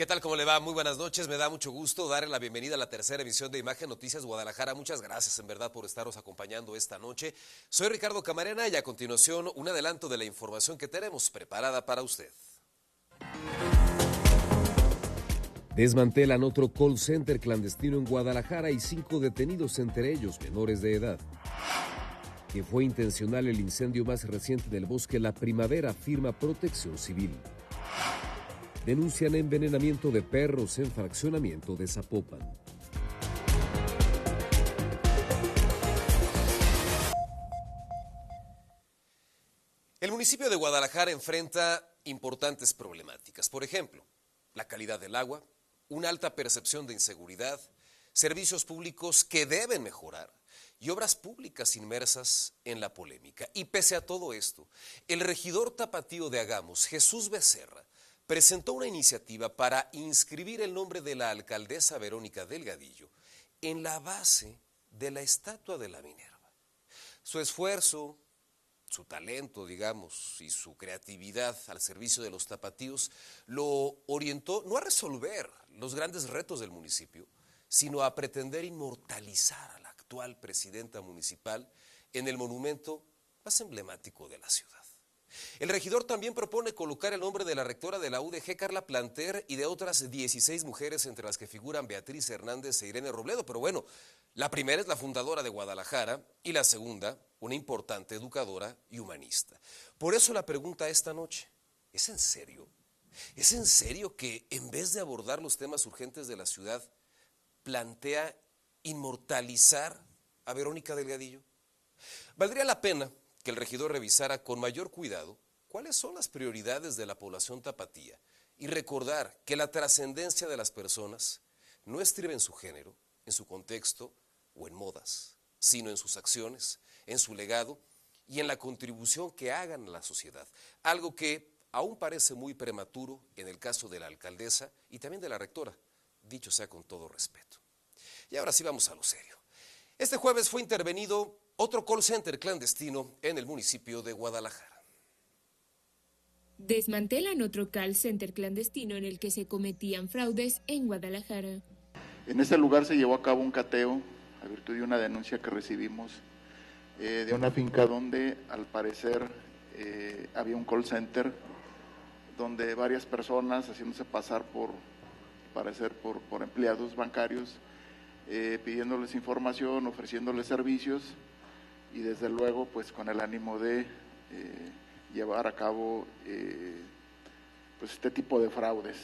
¿Qué tal? ¿Cómo le va? Muy buenas noches. Me da mucho gusto darle la bienvenida a la tercera emisión de Imagen Noticias Guadalajara. Muchas gracias en verdad por estarnos acompañando esta noche. Soy Ricardo Camarena y a continuación un adelanto de la información que tenemos preparada para usted. Desmantelan otro call center clandestino en Guadalajara y 5 detenidos, entre ellos menores de edad. Que fue intencional el incendio más reciente del bosque La Primavera, afirma Protección Civil. Denuncian envenenamiento de perros en fraccionamiento de Zapopan. El municipio de Guadalajara enfrenta importantes problemáticas. Por ejemplo, la calidad del agua, una alta percepción de inseguridad, servicios públicos que deben mejorar y obras públicas inmersas en la polémica. Y pese a todo esto, el regidor tapatío de Agamos, Jesús Becerra, presentó una iniciativa para inscribir el nombre de la alcaldesa Verónica Delgadillo en la base de la estatua de la Minerva. Su esfuerzo, su talento, digamos, y su creatividad al servicio de los tapatíos lo orientó no a resolver los grandes retos del municipio, sino a pretender inmortalizar a la actual presidenta municipal en el monumento más emblemático de la ciudad. El regidor también propone colocar el nombre de la rectora de la UDG, Carla Planter, y de otras 16 mujeres, entre las que figuran Beatriz Hernández e Irene Robledo. Pero bueno, la primera es la fundadora de Guadalajara y la segunda, una importante educadora y humanista. Por eso la pregunta esta noche, ¿es en serio? ¿Es en serio que en vez de abordar los temas urgentes de la ciudad, plantea inmortalizar a Verónica Delgadillo? Valdría la pena que el regidor revisara con mayor cuidado cuáles son las prioridades de la población tapatía y recordar que la trascendencia de las personas no estriba en su género, en su contexto o en modas, sino en sus acciones, en su legado y en la contribución que hagan a la sociedad, algo que aún parece muy prematuro en el caso de la alcaldesa y también de la rectora, dicho sea con todo respeto. Y ahora sí vamos a lo serio. Este jueves fue intervenido otro call center clandestino en el municipio de Guadalajara. Desmantelan otro call center clandestino en el que se cometían fraudes en Guadalajara. En este lugar se llevó a cabo un cateo a virtud de una denuncia que recibimos de una finca donde al parecer había un call center donde varias personas haciéndose pasar por empleados bancarios, pidiéndoles información, ofreciéndoles servicios y desde luego pues con el ánimo de llevar a cabo pues este tipo de fraudes.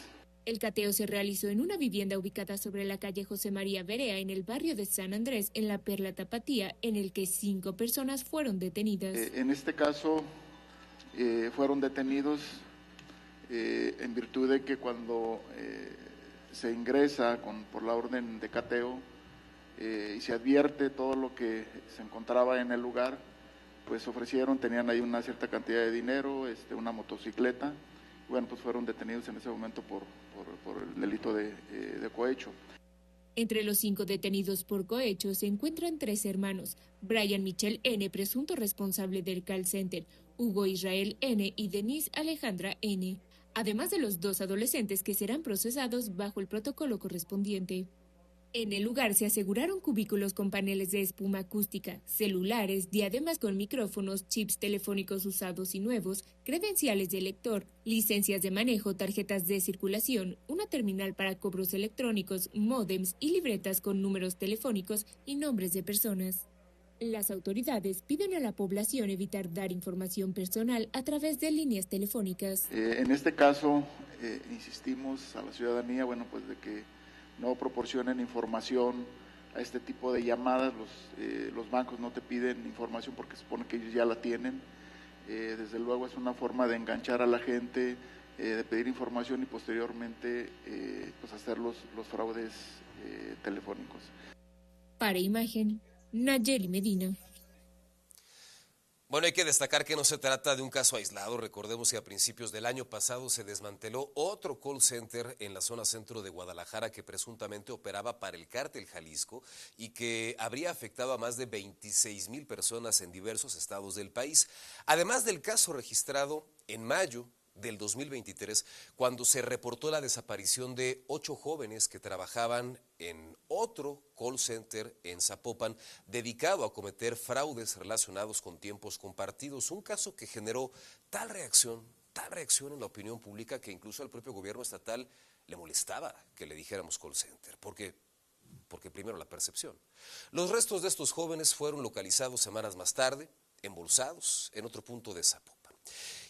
El cateo se realizó en una vivienda ubicada sobre la calle José María Berea en el barrio de San Andrés, en la Perla Tapatía, en el que 5 personas fueron detenidas. En este caso fueron detenidos en virtud de que cuando se ingresa por la orden de cateo y se advierte todo lo que se encontraba en el lugar, pues tenían ahí una cierta cantidad de dinero, una motocicleta, y bueno, pues fueron detenidos en ese momento por el delito de cohecho. Entre los 5 detenidos por cohecho se encuentran 3 hermanos, Brian Michel N., presunto responsable del call center, Hugo Israel N. y Denise Alejandra N., además de los 2 adolescentes que serán procesados bajo el protocolo correspondiente. En el lugar se aseguraron cubículos con paneles de espuma acústica, celulares, diademas con micrófonos, chips telefónicos usados y nuevos, credenciales de lector, licencias de manejo, tarjetas de circulación, una terminal para cobros electrónicos, módems y libretas con números telefónicos y nombres de personas. Las autoridades piden a la población evitar dar información personal a través de líneas telefónicas. En este caso, insistimos a la ciudadanía, bueno, pues de que no proporcionen información a este tipo de llamadas. Los bancos no te piden información porque se supone que ellos ya la tienen. Desde luego es una forma de enganchar a la gente, de pedir información y posteriormente pues hacer los fraudes telefónicos. Para Imagen, Nayeli Medina. Bueno, hay que destacar que no se trata de un caso aislado. Recordemos que a principios del año pasado se desmanteló otro call center en la zona centro de Guadalajara que presuntamente operaba para el Cártel Jalisco y que habría afectado a más de 26,000 personas en diversos estados del país. Además del caso registrado en mayo del 2023, cuando se reportó la desaparición de 8 jóvenes que trabajaban en otro call center en Zapopan, dedicado a cometer fraudes relacionados con tiempos compartidos. Un caso que generó tal reacción en la opinión pública que incluso al propio gobierno estatal le molestaba que le dijéramos call center, porque primero la percepción. Los restos de estos jóvenes fueron localizados semanas más tarde, embolsados en otro punto de Zapopan.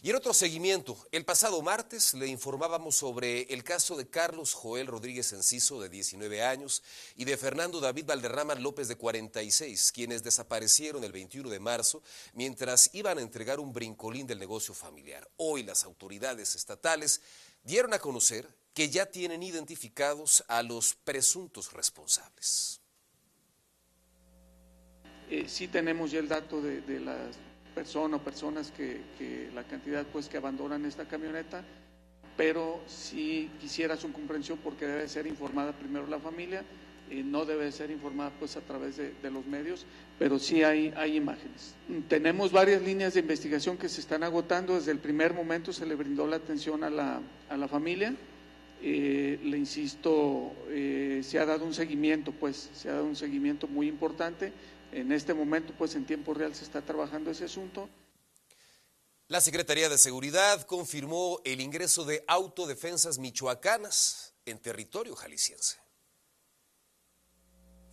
Y en otro seguimiento, el pasado martes le informábamos sobre el caso de Carlos Joel Rodríguez Enciso, de 19 años, y de Fernando David Valderrama López, de 46, quienes desaparecieron el 21 de marzo mientras iban a entregar un brincolín del negocio familiar. Hoy las autoridades estatales dieron a conocer que ya tienen identificados a los presuntos responsables. Sí tenemos ya el dato de las personas que la cantidad pues que abandonan esta camioneta, pero sí quisiera su comprensión porque debe ser informada primero la familia, no debe ser informada pues a través de los medios, pero sí hay imágenes. Tenemos varias líneas de investigación que se están agotando. Desde el primer momento se le brindó la atención a la familia. Le insisto, se ha dado un seguimiento muy importante. En este momento, pues en tiempo real se está trabajando ese asunto. La Secretaría de Seguridad confirmó el ingreso de autodefensas michoacanas en territorio jalisciense.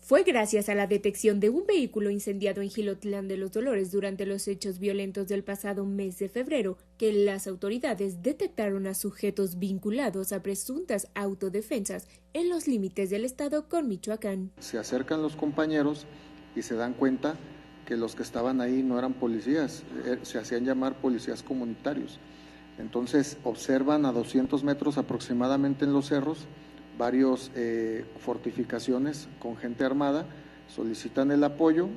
Fue gracias a la detección de un vehículo incendiado en Jilotlán de los Dolores durante los hechos violentos del pasado mes de febrero que las autoridades detectaron a sujetos vinculados a presuntas autodefensas en los límites del estado con Michoacán. Se acercan los compañeros y se dan cuenta que los que estaban ahí no eran policías, se hacían llamar policías comunitarios. Entonces observan a 200 metros aproximadamente en los cerros varios fortificaciones con gente armada, solicitan el apoyo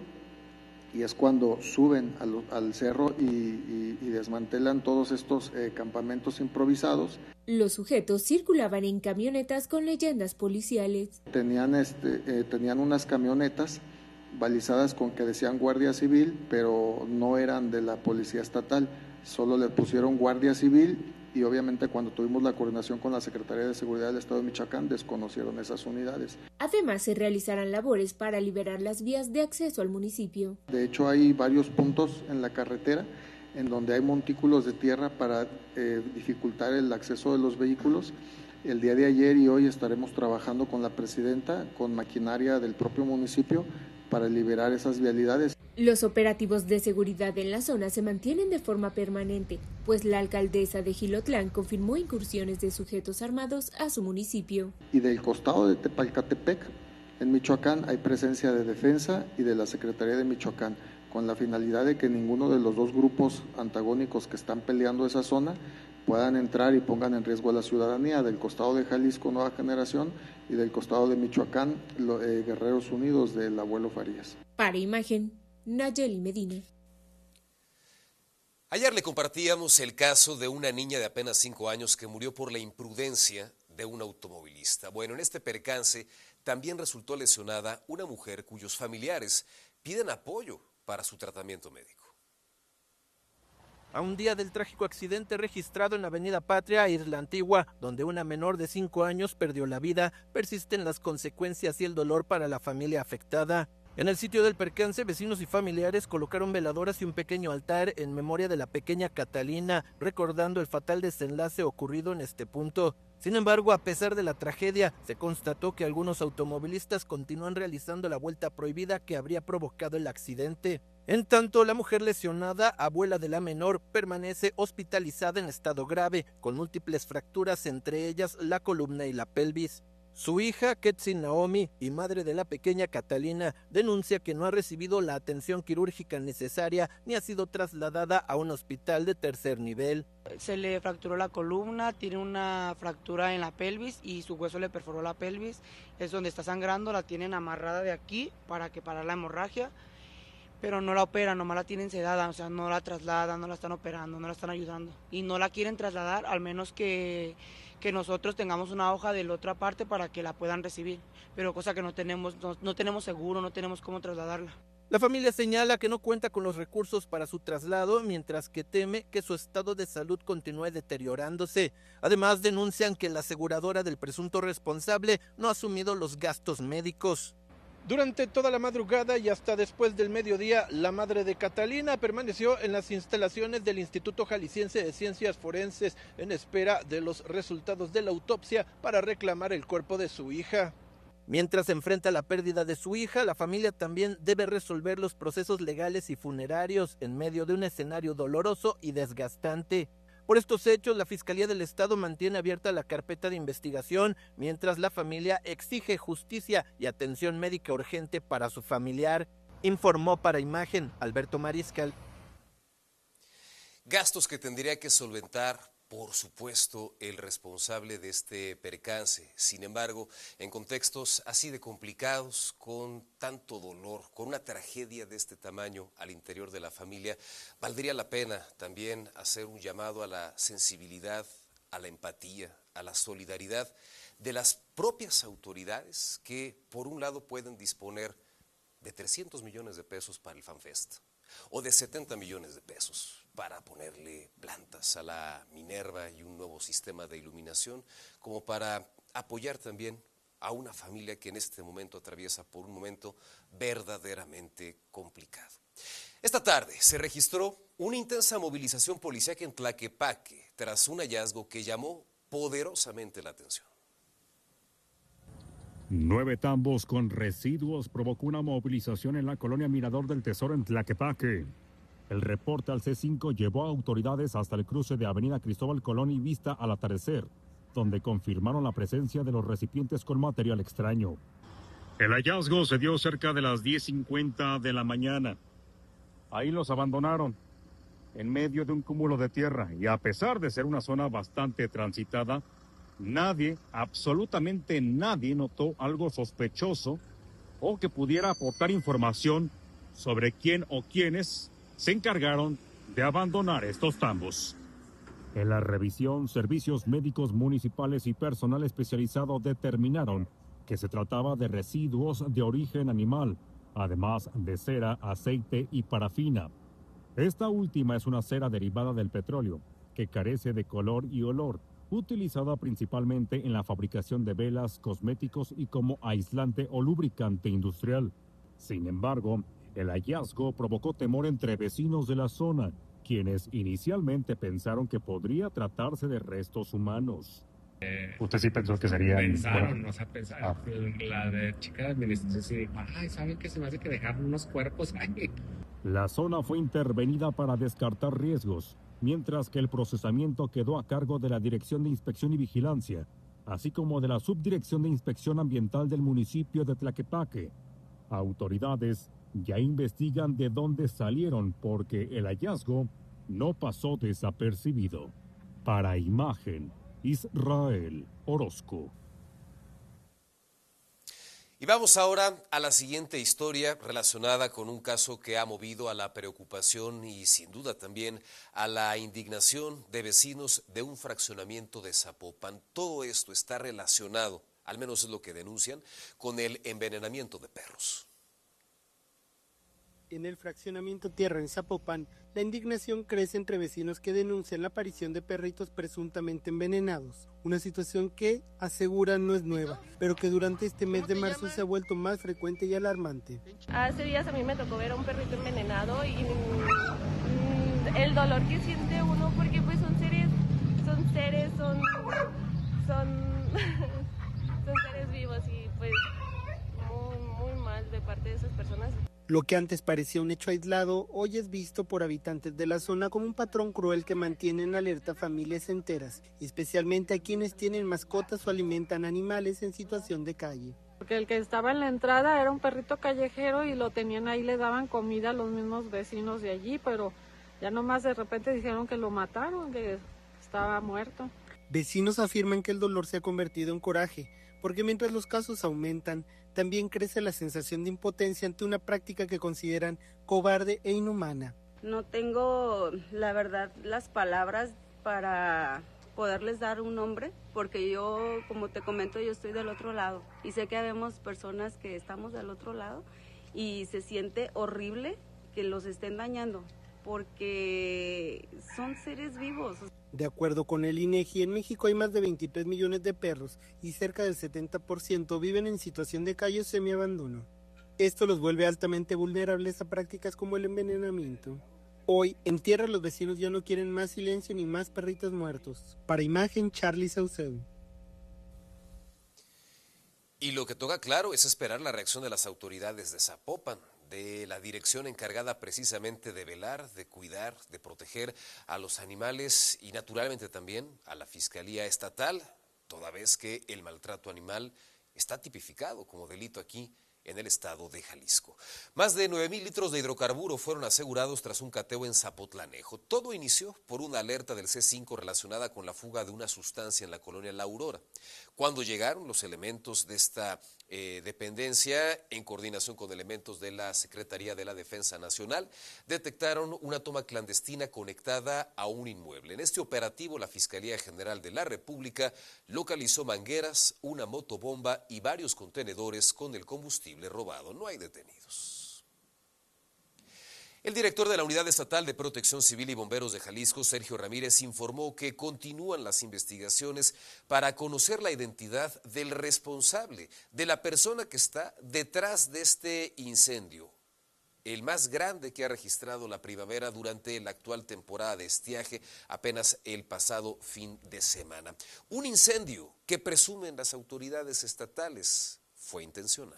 y es cuando suben al cerro y desmantelan todos estos campamentos improvisados. Los sujetos circulaban en camionetas con leyendas policiales. Tenían unas camionetas balizadas con que decían Guardia Civil, pero no eran de la Policía Estatal, solo le pusieron Guardia Civil y obviamente cuando tuvimos la coordinación con la Secretaría de Seguridad del Estado de Michoacán desconocieron esas unidades. Además se realizarán labores para liberar las vías de acceso al municipio. De hecho hay varios puntos en la carretera en donde hay montículos de tierra para dificultar el acceso de los vehículos. El día de ayer y hoy estaremos trabajando con la presidenta, con maquinaria del propio municipio, para liberar esas vialidades. Los operativos de seguridad en la zona se mantienen de forma permanente, pues la alcaldesa de Jilotlán confirmó incursiones de sujetos armados a su municipio. Y del costado de Tepalcatepec, en Michoacán, hay presencia de defensa y de la Secretaría de Michoacán, con la finalidad de que ninguno de los dos grupos antagónicos que están peleando esa zona puedan entrar y pongan en riesgo a la ciudadanía. Del costado de Jalisco Nueva Generación y del costado de Michoacán, Guerreros Unidos del abuelo Farías. Para Imagen, Nayeli Medina. Ayer le compartíamos el caso de una niña de apenas 5 años que murió por la imprudencia de un automovilista. Bueno, en este percance también resultó lesionada una mujer cuyos familiares piden apoyo para su tratamiento médico. A un día del trágico accidente registrado en la Avenida Patria, Isla Antigua, donde una menor de 5 años perdió la vida, persisten las consecuencias y el dolor para la familia afectada. En el sitio del percance, vecinos y familiares colocaron veladoras y un pequeño altar en memoria de la pequeña Catalina, recordando el fatal desenlace ocurrido en este punto. Sin embargo, a pesar de la tragedia, se constató que algunos automovilistas continúan realizando la vuelta prohibida que habría provocado el accidente. En tanto, la mujer lesionada, abuela de la menor, permanece hospitalizada en estado grave, con múltiples fracturas, entre ellas la columna y la pelvis. Su hija, Ketsi Naomi, y madre de la pequeña Catalina, denuncia que no ha recibido la atención quirúrgica necesaria ni ha sido trasladada a un hospital de tercer nivel. Se le fracturó la columna, tiene una fractura en la pelvis y su hueso le perforó la pelvis. Es donde está sangrando, la tienen amarrada de aquí para que pare la hemorragia, pero no la operan, nomás la tienen sedada, o sea, no la trasladan, no la están operando, no la están ayudando. Y no la quieren trasladar, al menos que nosotros tengamos una hoja de la otra parte para que la puedan recibir, pero cosa que no tenemos seguro, no tenemos cómo trasladarla. La familia señala que no cuenta con los recursos para su traslado, mientras que teme que su estado de salud continúe deteriorándose. Además, denuncian que la aseguradora del presunto responsable no ha asumido los gastos médicos. Durante toda la madrugada y hasta después del mediodía, la madre de Catalina permaneció en las instalaciones del Instituto Jalisciense de Ciencias Forenses en espera de los resultados de la autopsia para reclamar el cuerpo de su hija. Mientras se enfrenta la pérdida de su hija, la familia también debe resolver los procesos legales y funerarios en medio de un escenario doloroso y desgastante. Por estos hechos, la Fiscalía del Estado mantiene abierta la carpeta de investigación, mientras la familia exige justicia y atención médica urgente para su familiar. Informó para Imagen Alberto Mariscal. Gastos que tendría que solventar, por supuesto, el responsable de este percance. Sin embargo, en contextos así de complicados, con tanto dolor, con una tragedia de este tamaño al interior de la familia, valdría la pena también hacer un llamado a la sensibilidad, a la empatía, a la solidaridad de las propias autoridades que, por un lado, pueden disponer de 300 millones de pesos para el FanFest o de 70 millones de pesos para ponerle plantas a la Minerva y un nuevo sistema de iluminación, como para apoyar también a una familia que en este momento atraviesa por un momento verdaderamente complicado. Esta tarde se registró una intensa movilización policíaca en Tlaquepaque tras un hallazgo que llamó poderosamente la atención. 9 tambos con residuos provocó una movilización en la colonia Mirador del Tesoro en Tlaquepaque. El reporte al C5 llevó a autoridades hasta el cruce de Avenida Cristóbal Colón y Vista al atardecer, donde confirmaron la presencia de los recipientes con material extraño. El hallazgo se dio cerca de las 10:50 de la mañana. Ahí los abandonaron, en medio de un cúmulo de tierra, y a pesar de ser una zona bastante transitada, nadie, absolutamente nadie, notó algo sospechoso o que pudiera aportar información sobre quién o quiénes se encargaron de abandonar estos tambos. En la revisión, servicios médicos municipales y personal especializado determinaron que se trataba de residuos de origen animal, además de cera, aceite y parafina. Esta última es una cera derivada del petróleo, que carece de color y olor, utilizada principalmente en la fabricación de velas, cosméticos y como aislante o lubricante industrial. Sin embargo, el hallazgo provocó temor entre vecinos de la zona, quienes inicialmente pensaron que podría tratarse de restos humanos. ¿Usted sí pensó que serían? Pensaron, o sea, la de chica de administración sí dijo, ay, ¿saben qué? Se me hace que dejaron unos cuerpos ahí. La zona fue intervenida para descartar riesgos, mientras que el procesamiento quedó a cargo de la Dirección de Inspección y Vigilancia, así como de la Subdirección de Inspección Ambiental del municipio de Tlaquepaque. Autoridades ya investigan de dónde salieron porque el hallazgo no pasó desapercibido. Para Imagen, Israel Orozco. Y vamos ahora a la siguiente historia relacionada con un caso que ha movido a la preocupación y sin duda también a la indignación de vecinos de un fraccionamiento de Zapopan. Todo esto está relacionado, al menos es lo que denuncian, con el envenenamiento de perros. En el fraccionamiento Tierra en Zapopan, la indignación crece entre vecinos que denuncian la aparición de perritos presuntamente envenenados, una situación que, aseguran, no es nueva, pero que durante este mes de marzo se ha vuelto más frecuente y alarmante. Hace días a mí me tocó ver a un perrito envenenado y el dolor que siente uno, porque pues son seres vivos y pues muy mal de parte de esas personas. Lo que antes parecía un hecho aislado, hoy es visto por habitantes de la zona como un patrón cruel que mantiene en alerta familias enteras, especialmente a quienes tienen mascotas o alimentan animales en situación de calle. Porque el que estaba en la entrada era un perrito callejero y lo tenían ahí, le daban comida a los mismos vecinos de allí, pero ya nomás de repente dijeron que lo mataron, que estaba muerto. Vecinos afirman que el dolor se ha convertido en coraje, porque mientras los casos aumentan, también crece la sensación de impotencia ante una práctica que consideran cobarde e inhumana. No tengo, la verdad, las palabras para poderles dar un nombre, porque yo, como te comento, yo estoy del otro lado y sé que habemos personas que estamos del otro lado y se siente horrible que los estén dañando, porque son seres vivos. De acuerdo con el INEGI, en México hay más de 23 millones de perros y cerca del 70% viven en situación de calle o semiabandono. Esto los vuelve altamente vulnerables a prácticas como el envenenamiento. Hoy, en tierra, los vecinos ya no quieren más silencio ni más perritos muertos. Para Imagen, Charlie Saucedo. Y lo que toca, claro, es esperar la reacción de las autoridades de Zapopan, de la dirección encargada precisamente de velar, de cuidar, de proteger a los animales y naturalmente también a la Fiscalía Estatal, toda vez que el maltrato animal está tipificado como delito aquí en el estado de Jalisco. Más de 9,000 litros de hidrocarburo fueron asegurados tras un cateo en Zapotlanejo. Todo inició por una alerta del C5 relacionada con la fuga de una sustancia en la colonia La Aurora. Cuando llegaron los elementos de esta dependencia, en coordinación con elementos de la Secretaría de la Defensa Nacional, detectaron una toma clandestina conectada a un inmueble. En este operativo, la Fiscalía General de la República localizó mangueras, una motobomba y varios contenedores con el combustible robado. No hay detenidos. El director de la Unidad Estatal de Protección Civil y Bomberos de Jalisco, Sergio Ramírez, informó que continúan las investigaciones para conocer la identidad del responsable, de la persona que está detrás de este incendio, el más grande que ha registrado la primavera durante la actual temporada de estiaje, apenas el pasado fin de semana. Un incendio que presumen las autoridades estatales fue intencional.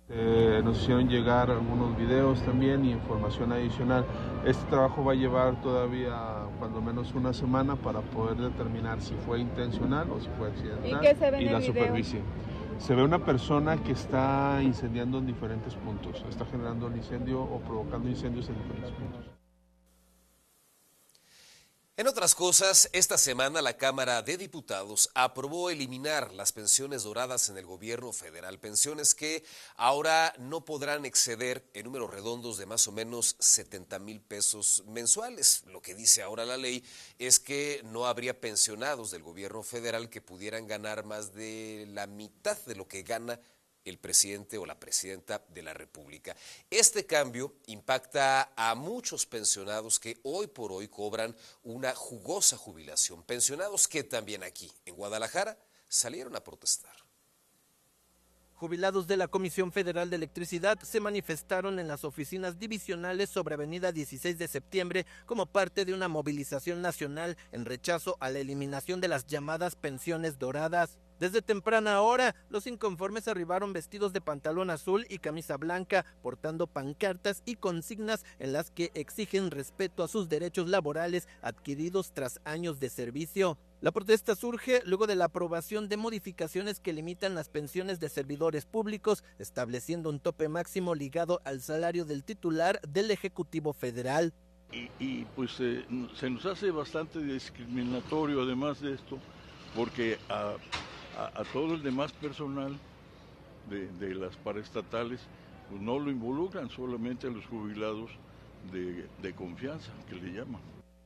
Nos hicieron llegar algunos videos también y información adicional. Este trabajo va a llevar todavía cuando menos una semana para poder determinar si fue intencional o si fue accidental. ¿Y qué se ve en la el video? Superficie. Se ve una persona que está incendiando en diferentes puntos, está generando un incendio o provocando incendios en diferentes puntos. En otras cosas, esta semana la Cámara de Diputados aprobó eliminar las pensiones doradas en el gobierno federal, pensiones que ahora no podrán exceder en números redondos de más o menos 70,000 pesos mensuales. Lo que dice ahora la ley es que no habría pensionados del gobierno federal que pudieran ganar más de la mitad de lo que gana el presidente o la presidenta de la República. Este cambio impacta a muchos pensionados que hoy por hoy cobran una jugosa jubilación. Pensionados que también aquí, en Guadalajara, salieron a protestar. Jubilados de la Comisión Federal de Electricidad se manifestaron en las oficinas divisionales sobre Avenida 16 de septiembre como parte de una movilización nacional en rechazo a la eliminación de las llamadas pensiones doradas. Desde temprana hora, los inconformes arribaron vestidos de pantalón azul y camisa blanca, portando pancartas y consignas en las que exigen respeto a sus derechos laborales adquiridos tras años de servicio. La protesta surge luego de la aprobación de modificaciones que limitan las pensiones de servidores públicos, estableciendo un tope máximo ligado al salario del titular del Ejecutivo Federal. Y pues se nos hace bastante discriminatorio además de esto, porque a todo el demás personal de las paraestatales pues no lo involucran, solamente a los jubilados de confianza, que le llaman.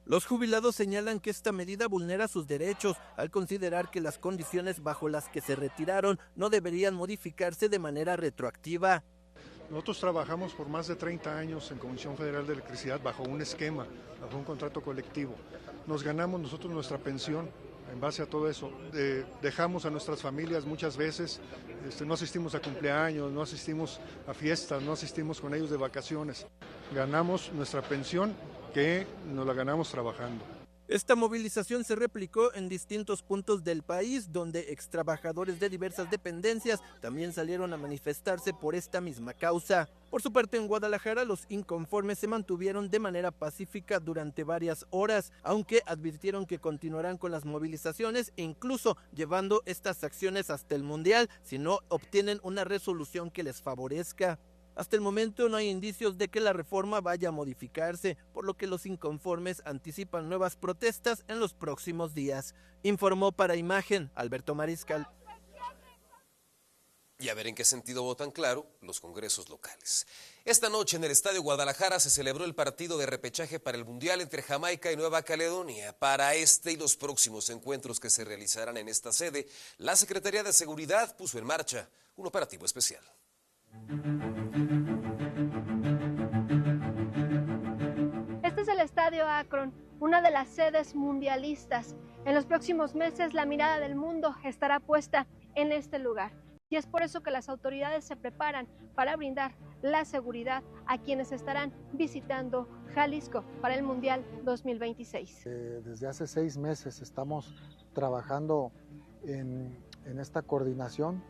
Los jubilados señalan que esta medida vulnera sus derechos al considerar que las condiciones bajo las que se retiraron no deberían modificarse de manera retroactiva. Nosotros trabajamos por más de 30 años en Comisión Federal de Electricidad bajo un esquema, bajo un contrato colectivo. Nos ganamos nosotros nuestra pensión en base a todo eso. Dejamos a nuestras familias muchas veces, no asistimos a cumpleaños, no asistimos a fiestas, no asistimos con ellos de vacaciones. Ganamos nuestra pensión que nos la ganamos trabajando. Esta movilización se replicó en distintos puntos del país, donde extrabajadores de diversas dependencias también salieron a manifestarse por esta misma causa. Por su parte, en Guadalajara, los inconformes se mantuvieron de manera pacífica durante varias horas, aunque advirtieron que continuarán con las movilizaciones e incluso llevando estas acciones hasta el Mundial si no obtienen una resolución que les favorezca. Hasta el momento no hay indicios de que la reforma vaya a modificarse, por lo que los inconformes anticipan nuevas protestas en los próximos días. Informó para Imagen Alberto Mariscal. Y a ver en qué sentido votan, claro, los congresos locales. Esta noche en el Estadio Guadalajara se celebró el partido de repechaje para el Mundial entre Jamaica y Nueva Caledonia. Para este y los próximos encuentros que se realizarán en esta sede, la Secretaría de Seguridad puso en marcha un operativo especial. Este es el Estadio Akron, una de las sedes mundialistas. En los próximos meses la mirada del mundo estará puesta en este lugar. Y es por eso que las autoridades se preparan para brindar la seguridad a quienes estarán visitando Jalisco para el Mundial 2026. Desde hace 6 meses estamos trabajando en esta coordinación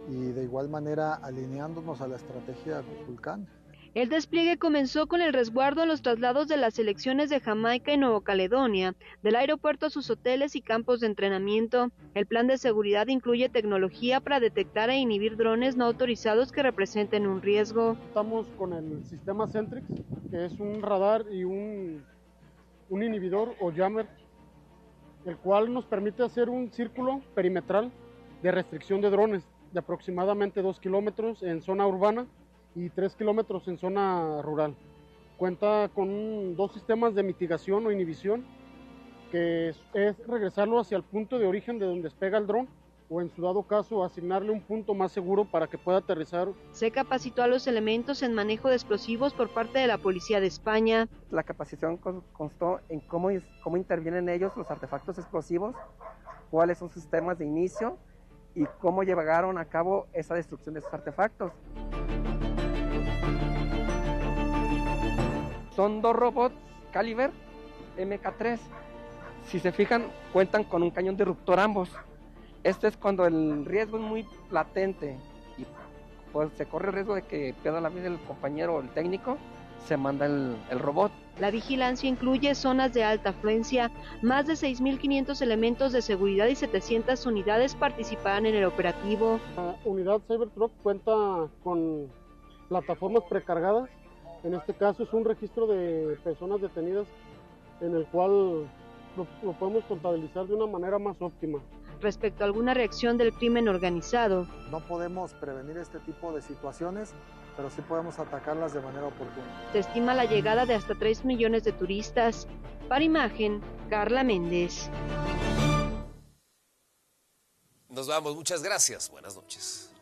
y de igual manera alineándonos a la estrategia Vulcán. El despliegue comenzó con el resguardo en los traslados de las selecciones de Jamaica y Nueva Caledonia, del aeropuerto a sus hoteles y campos de entrenamiento. El plan de seguridad incluye tecnología para detectar e inhibir drones no autorizados que representen un riesgo. Estamos con el sistema Centrix, que es un radar y un inhibidor o jammer, el cual nos permite hacer un círculo perimetral de restricción de drones de aproximadamente 2 kilómetros en zona urbana y 3 kilómetros en zona rural. Cuenta con 2 sistemas de mitigación o inhibición, que es regresarlo hacia el punto de origen de donde despega el dron, o en su dado caso asignarle un punto más seguro para que pueda aterrizar. Se capacitó a los elementos en manejo de explosivos por parte de la Policía de España. La capacitación constó en cómo intervienen ellos los artefactos explosivos, cuáles son sus sistemas de inicio y cómo llevaron a cabo esa destrucción de esos artefactos. Son 2 robots Caliber MK3. Si se fijan, cuentan con un cañón disruptor ambos. Este es cuando el riesgo es muy latente y pues se corre el riesgo de que pierda la vida el compañero o el técnico, se manda el robot. La vigilancia incluye zonas de alta afluencia, más de 6.500 elementos de seguridad y 700 unidades participarán en el operativo. La unidad Cybertruck cuenta con plataformas precargadas. En este caso es un registro de personas detenidas en el cual lo podemos contabilizar de una manera más óptima. Respecto a alguna reacción del crimen organizado, no podemos prevenir este tipo de situaciones, pero sí podemos atacarlas de manera oportuna. Se estima la llegada de hasta 3 millones de turistas. Para Imagen, Carla Méndez. Nos vamos, muchas gracias, buenas noches.